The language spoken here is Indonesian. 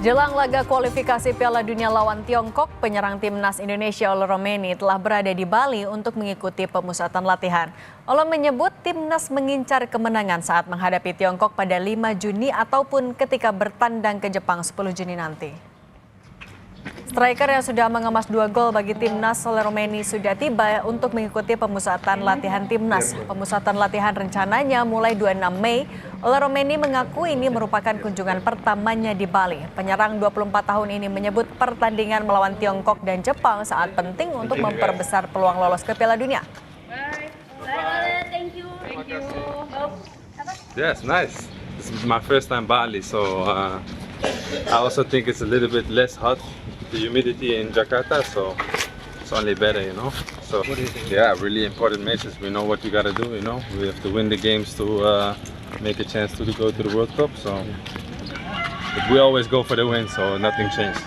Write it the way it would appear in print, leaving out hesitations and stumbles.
Jelang laga kualifikasi Piala Dunia lawan Tiongkok, penyerang Timnas Indonesia Ole Romeny telah berada di Bali untuk mengikuti pemusatan latihan. Ole menyebut timnas mengincar kemenangan saat menghadapi Tiongkok pada 5 Juni ataupun ketika bertandang ke Jepang 10 Juni nanti. Striker yang sudah mengemas 2 gol bagi timnas, Ole Romeny sudah tiba untuk mengikuti pemusatan latihan timnas. Pemusatan latihan rencananya mulai 26 Mei. Ole Romeny mengaku ini merupakan kunjungan pertamanya di Bali. Penyerang 24 tahun ini menyebut pertandingan melawan Tiongkok dan Jepang saat penting untuk memperbesar peluang lolos ke Piala Dunia. Thank you. Yes, nice. This is my first time Bali, so I also think it's a little bit less hot, the humidity in Jakarta, so it's only better, you know. So yeah, really important matches. We know what we gotta do, you know. We have to win the games to make a chance to go to the World Cup. So but we always go for the win, so nothing changed.